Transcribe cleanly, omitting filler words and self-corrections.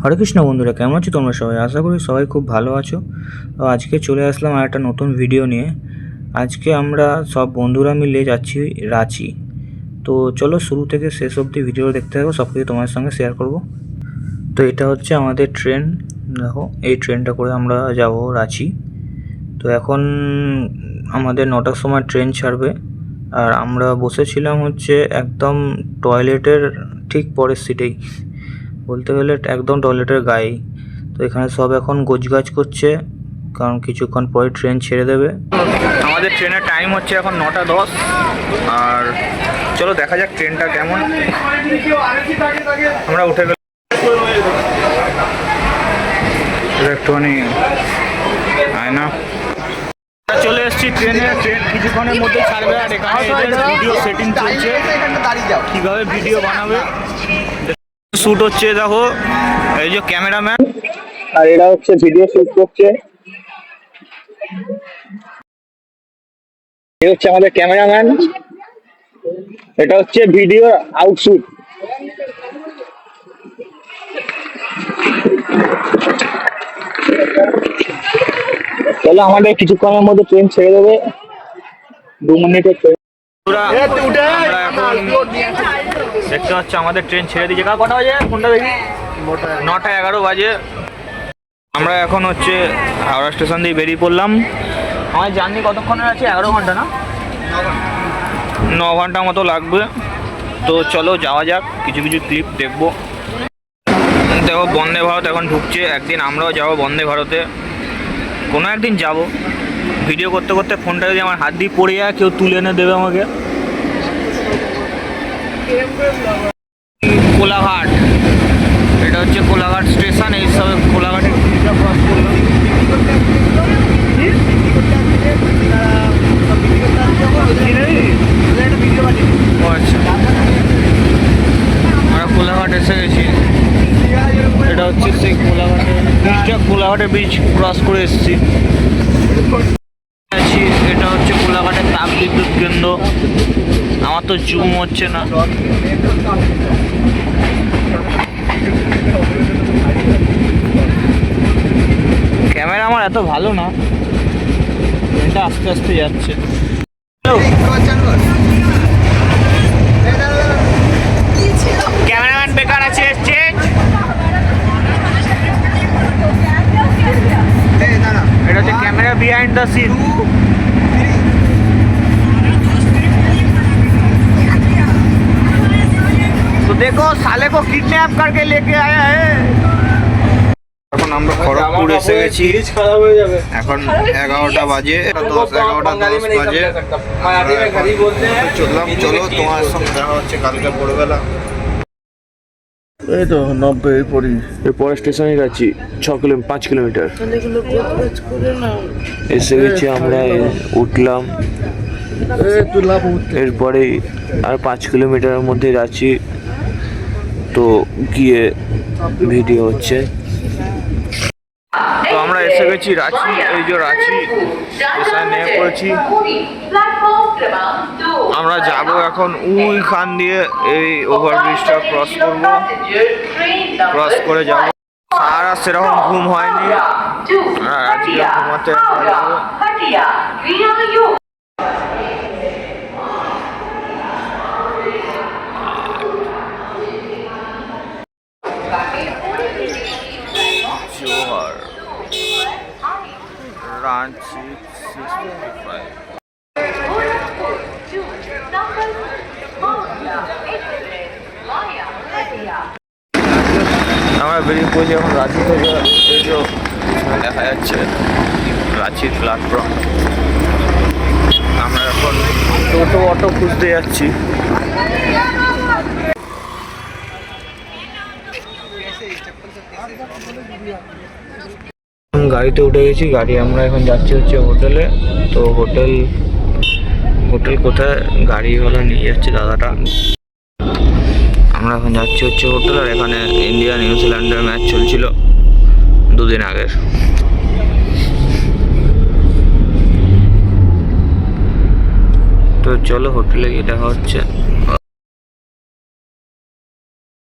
হরে কৃষ্ণ বন্ধুরা, কেমন আছো তোমরা সবাই? আশা করি সবাই খুব ভালো আছো। তো আজকে চলে আসলাম আর একটা নতুন ভিডিও নিয়ে। আজকে আমরা সব বন্ধুরা মিলে যাচ্ছি রাঁচি। তো চলো শুরু থেকে শেষ অবধি ভিডিও দেখতে থাকো, সব কিছু তোমার সঙ্গে শেয়ার করব। তো এটা হচ্ছে আমাদের ট্রেন, দেখো এই ট্রেনটা করে আমরা যাব রাঁচি। তো এখন আমাদের 9টার সময় ট্রেন ছাড়বে, আর আমরা বসেছিলাম হচ্ছে একদম টয়লেটের ঠিক পরের সিটেই, বলতে গেলে একদম টয়লেটের গায়ে। তো এখানে সব এখন গোছগাছ করছে, কারণ কিছুক্ষণ পরে ট্রেন ছেড়ে দেবে। আমাদের ট্রেনের টাইম হচ্ছে এখন 9:10, আর চলো দেখা যাক ট্রেনটা কেমন। আমরা উঠে গেলাম, একটুখানি আয়না। চলে এসেছি ট্রেন কিছুক্ষণের মধ্যে ছাড়বে, আর এখানে ভিডিও সেটিং চলছে, কীভাবে ভিডিও বানাবে শ্যুট হচ্ছে। দেখো এই যে ক্যামেরাম্যান, আর এরা হচ্ছে ভিডিও শ্যুট করছে। এই হচ্ছে আমাদের ক্যামেরাম্যান, এটা হচ্ছে ভিডিও আউটশুট। চলো আমাদের কিছুক্ষণের মধ্যে ট্রেন ছেড়ে দেবে, 2 মিনিটের ট্রেন। দেখতে পাচ্ছি আমাদের ট্রেন ছেড়ে দিয়েছে। কটা বাজে ফোনটা দেখি? 9:11 বাজে। আমরা এখন হচ্ছে হাওড়া স্টেশন দিয়ে বেরিয়ে পড়লাম। আমার জার্নি কতক্ষণের আছে? 11 ঘন্টা না, 9 ঘন্টা মতো লাগবে। তো চলো যাওয়া যাক, কিছু কিছু ক্লিপ দেখবো। দেখো বন্দে ভারত এখন ঢুকছে, একদিন আমরাও যাবো বন্দে ভারতে, কোনো একদিন যাব। ভিডিও করতে করতে ফোনটা যদি আমার হাত দিয়ে পড়ে যায়, কেউ তুলে এনে দেবে আমাকে। কোলাঘাট, এটা হচ্ছে কোলাঘাট স্টেশন। এই সব কোলাঘাটের ব্রিজটা ক্রস করলাম। আচ্ছা, আমরা কোলাঘাট এসে গেছি। এটা হচ্ছে সেই কোলাঘাটের ব্রিজটা, কোলাঘাটের ব্রিজ ক্রস করে এসেছি। এটা হচ্ছে কোলাঘাটের তাপ বিদ্যুৎ কেন্দ্র। আমার তো জুম হচ্ছে না। ক্যামেরা আমার এত ভালো না, এটা আস্তে আস্তে যাচ্ছে। ক্যামেরাম্যান বেকার আছে, এসছে। এটা হচ্ছে ক্যামেরা বিহাইন্ড দ্য সিন। तो देखो साले को किडनैप करके लेके आया है। এখন আমরা খড়গপুর এসে গেছি, এখন 11টা বাজে, 11:10 বাজে। চললাম, চলো তোমার সঙ্গে দেখা হচ্ছে কালকে ভোরবেলা। এই তো 90 পরি এরপরে স্টেশনে যাচ্ছি, 5 কিলোমিটার এসে গেছি আমরা। উঠলাম, এরপরে আর 5 কিলোমিটারের মধ্যে যাচ্ছি। তো গিয়ে ভিডিও হচ্ছে। তো আমরা এসে গেছি রাঁচি। এই যে রাঁচি স্টেশনে নেমে পড়েছি। আমরা যাব এখন ওইখান দিয়ে, এই ওভারব্রিজটা ক্রস করব, ক্রস করে যাব। সারা সেরকম ঘুম হয়নি, আর আজকে ঘুমাতে যাব। রাঁচি 6:55। আমরা বেরিয়ে পড়েছি এখন রাঁচি থেকে। এই যে দেখা যাচ্ছে রাঁচির প্ল্যাটফর্ম। আমরা এখন টোটো অটো খুঁজতে যাচ্ছি। গাড়িতে উঠে গেছি, গাড়ি আমরা এখন যাচ্ছি হচ্ছে হোটেলে। তো হোটেল কোথায়, গাড়িওয়ালা নিয়ে যাচ্ছে দাদাটা। আমরা এখন যাচ্ছি হচ্ছে হোটেল, আর এখানে ইন্ডিয়া নিউজিল্যান্ডের ম্যাচ চলছিল 2 দিন আগের। তো চলো হোটেলে গিয়ে দেখা হচ্ছে।